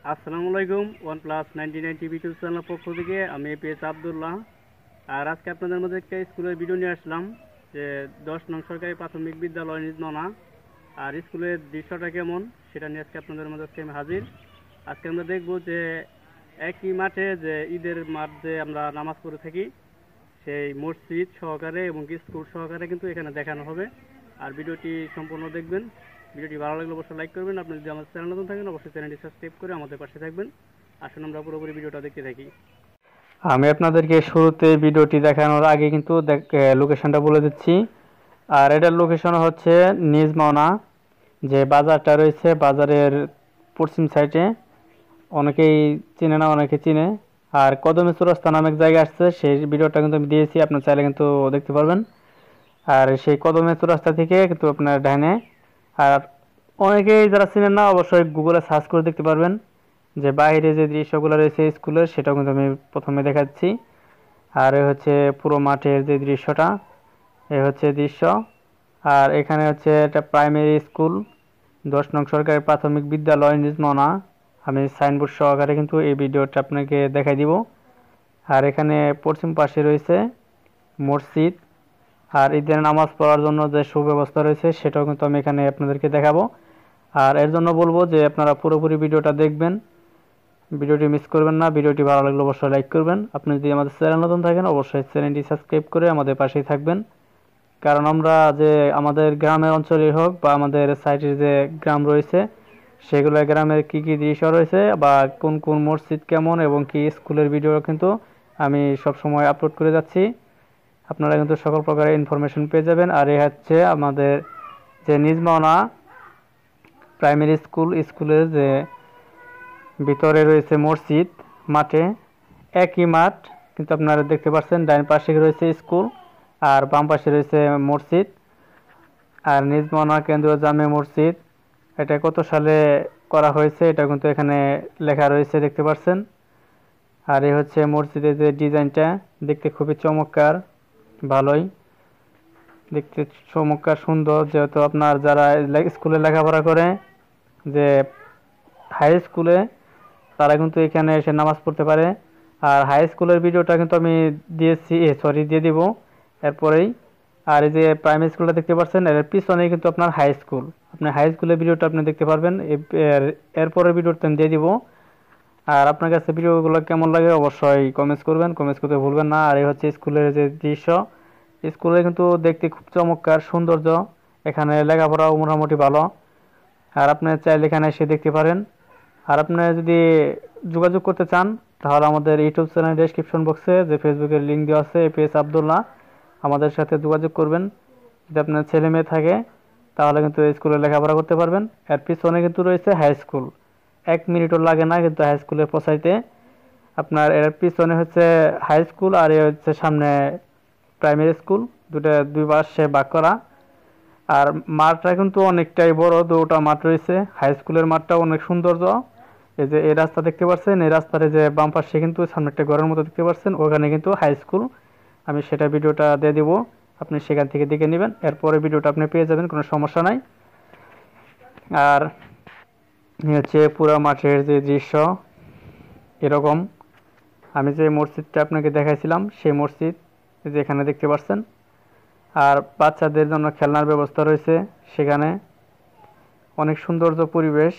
আসসালামু আলাইকুম। OnePlus 99 TV YouTube চ্যানেলের পক্ষ থেকে আমি এপিএস আব্দুল্লাহ। আর আজকে আপনাদের মধ্যে একটা স্কুলের ভিডিও নিয়ে আসলাম যে 10 নং সরকারি প্রাথমিক বিদ্যালয় নির্মাণা আর স্কুলের দৃশ্যটা কেমন সেটা নিয়ে আজকে আপনাদের মধ্যে আজকে আমি হাজির। আজকে আমরা দেখব যে একই মাঠে যে ঈদের মাঠ যে আমরা নামাজ পড়ে থাকি সেই মসজিদ সহকারে এবং স্কুল সহকারে কিন্তু এখানে দেখানো হবে। আর ভিডিওটি সম্পূর্ণ দেখবেন। ভিডিওটি ভালো লাগলে অবশ্যই লাইক করবেন। আপনি যদি আমাদের চ্যানেল নতুন থাকেন অবশ্যই চ্যানেলটি সাবস্ক্রাইব করে আমাদের পাশে থাকবেন। আসুন আমরা পুরোপুরি ভিডিওটা দেখতে থাকি। আমি আপনাদেরকে শুরুতে ভিডিওটি দেখানোর আগে কিন্তু লোকেশনটা বলে দিচ্ছি। আর এটার লোকেশন হচ্ছে নিজমাওনা, যে বাজারটা রয়েছে বাজারের পশ্চিম সাইডে। অনেকেই চিনে না, অনেকে চিনে। আর কদমে চৌরাস্তা নামে এক জায়গা আসছে, সেই ভিডিওটা কিন্তু আমি দিয়েছি, আপনার চাইলে কিন্তু দেখতে পারবেন। আর সেই কদমে চৌরাস্তা থেকে কিন্তু আপনার ডাইনে। আর অনেকেই যারা চিনেন না অবশ্যই গুগলে সার্চ করে দেখতে পারবেন যে বাইরে যে দৃশ্যগুলো রয়েছে স্কুলের, সেটাও কিন্তু আমি প্রথমে দেখাচ্ছি। আর এ হচ্ছে পুরো মাঠের যে দৃশ্যটা, এ হচ্ছে দৃশ্য। আর এখানে হচ্ছে একটা প্রাইমারি স্কুল, 10 নং সরকারি প্রাথমিক বিদ্যালয় নিজমনা। আমি সাইনবোর্ড সহকারে কিন্তু এই ভিডিওটা আপনাকে দেখাই দিব। আর এখানে পশ্চিম পাশে রয়েছে মসজিদ। আর ঈদের নামাজ পড়ার জন্য যে সুব্যবস্থা রয়েছে সেটাও কিন্তু আমি এখানে আপনাদেরকে দেখাবো। আর এর জন্য বলবো যে আপনারা পুরোপুরি ভিডিওটা দেখবেন, ভিডিওটি মিস করবেন না। ভিডিওটি ভালো লাগলে অবশ্যই লাইক করবেন। আপনি যদি আমাদের চ্যানেল নতুন থাকেন অবশ্যই চ্যানেলটি সাবস্ক্রাইব করে আমাদের পাশেই থাকবেন। কারণ আমরা যে আমাদের গ্রামের অঞ্চলে হোক বা আমাদের সাইডের যে গ্রাম রয়েছে সেগুলো গ্রামের কি কি দৃশ্য রয়েছে বা কোন কোন মসজিদ কেমন এবং কি স্কুলের ভিডিও কিন্তু আমি সব সময় আপলোড করে যাচ্ছি। আপনারা কিন্তু সকল প্রকারের ইনফরমেশন পেয়ে যাবেন। আর এই হচ্ছে আমাদের যে নিজমাওনা প্রাইমারি স্কুল, স্কুলের যে ভিতরে রয়েছে মসজিদ। মাঠে একই মাঠ কিন্তু আপনারা দেখতে পাচ্ছেন, ডান পাশে রয়েছে স্কুল আর বাম পাশে রয়েছে মসজিদ। আর নিজমাওনা কেন্দ্রীয় জামে মসজিদ, এটা কত সালে করা হয়েছে এটা কিন্তু এখানে লেখা রয়েছে, দেখতে পাচ্ছেন। আর এই হচ্ছে মসজিদের যে ডিজাইনটা, দেখতে খুবই চমৎকার, ভালোই দেখতে, চমৎকার সুন্দর। যেহেতু আপনার যারা স্কুলে লেখাপড়া করে যে হাই স্কুলে, তারা কিন্তু এখানে এসে নামাজ পড়তে পারে। আর হাই স্কুলের ভিডিওটা কিন্তু আমি দিয়েছি, দিয়ে দিব এরপরেই। আর এই যে প্রাইমারি স্কুলটা দেখতে পাচ্ছেন এর পিছনেই কিন্তু আপনার হাই স্কুল, আপনি হাই স্কুলের ভিডিওটা আপনি দেখতে পারবেন। এরপরের ভিডিওটা আমি দিয়ে দিব। আর আপনার কাছে ভিডিওগুলো কেমন লাগে অবশ্যই কমেন্টস করবেন, কমেন্টস করতে ভুলবেন না। আর এই হচ্ছে স্কুলের যে দৃশ্য, স্কুলে কিন্তু দেখতে খুব চমৎকার সৌন্দর্য, এখানে লেখাপড়াও মোটামুটি ভালো। আর আপনি চাইলে এখানে এসে দেখতে পারেন। আর আপনি যদি যোগাযোগ করতে চান তাহলে আমাদের ইউটিউব চ্যানেল ডেসক্রিপশন বক্সে যে ফেসবুকের লিঙ্ক দেওয়া আছে এপিএস আব্দুল্লাহ, আমাদের সাথে যোগাযোগ করবেন। যদি আপনার ছেলে মেয়ে থাকে তাহলে কিন্তু স্কুলে লেখাপড়া করতে পারবেন। এর পিছনে কিন্তু রয়েছে হাই স্কুল, 1 মিনিটও লাগে না কিন্তু হাই স্কুলে পৌঁছাইতে। আপনার এর পিছনে হচ্ছে হাই স্কুল আর এ হচ্ছে সামনে প্রাইমারি স্কুল, দুই পাশে ভাগ করা। আর মাঠটা কিন্তু অনেকটাই বড়, দুটো মাঠ রয়েছে। হাই স্কুলের মাঠটা অনেক সৌন্দর্য। এই যে এই রাস্তা দেখতে পাচ্ছেন, এই রাস্তার যে বাম পাশে কিন্তু সামনে একটা ঘরের মতো দেখতে পাচ্ছেন, ওখানে কিন্তু হাই স্কুল। আমি সেটা ভিডিওটা দিয়ে দিব, আপনি সেখান থেকে দেখে নেবেন। এরপরে ভিডিওটা আপনি পেয়ে যাবেন, কোনো সমস্যা নাই। আর হচ্ছে পুরো মাঠের যে দৃশ্য এরকম। আমি যে মসজিদটা আপনাকে দেখাইছিলাম সেই মসজিদ যেখানে দেখতে পাচ্ছেন। আর বাচ্চাদের জন্য খেলনার ব্যবস্থা রয়েছে সেখানে, অনেক সৌন্দর্য পরিবেশ।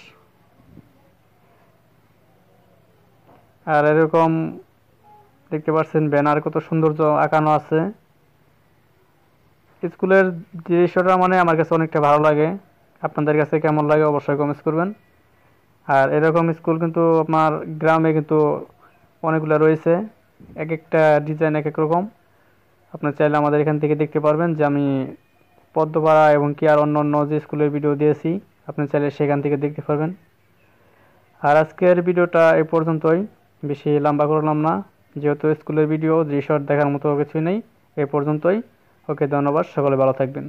আর এরকম দেখতে পাচ্ছেন ব্যানার কত সৌন্দর্য আঁকানো আছে। স্কুলের দৃশ্যটা মানে আমার কাছে অনেকটা ভালো লাগে। আপনাদের কাছে কেমন লাগে অবশ্যই কমেন্টস করবেন। আর এরকম স্কুল কিন্তু আপনার গ্রামে কিন্তু অনেকগুলো রয়েছে, এক একটা ডিজাইন এক এক রকম। আপনার চাইলে আমাদের এখান থেকে দেখতে পারবেন যে আমি পদ্মপাড়া এবং কি আর অন্য অন্য যে স্কুলের ভিডিও দিয়েছি, আপনি চাইলে সেখান থেকে দেখতে পারবেন। আর আজকের ভিডিওটা এই পর্যন্তই, বেশি লম্বা করলাম না, যেহেতু স্কুলের ভিডিও দৃশ্য দেখার মতো কিছুই নেই। এই পর্যন্তই। ওকে, ধন্যবাদ, সকলে ভালো থাকবেন।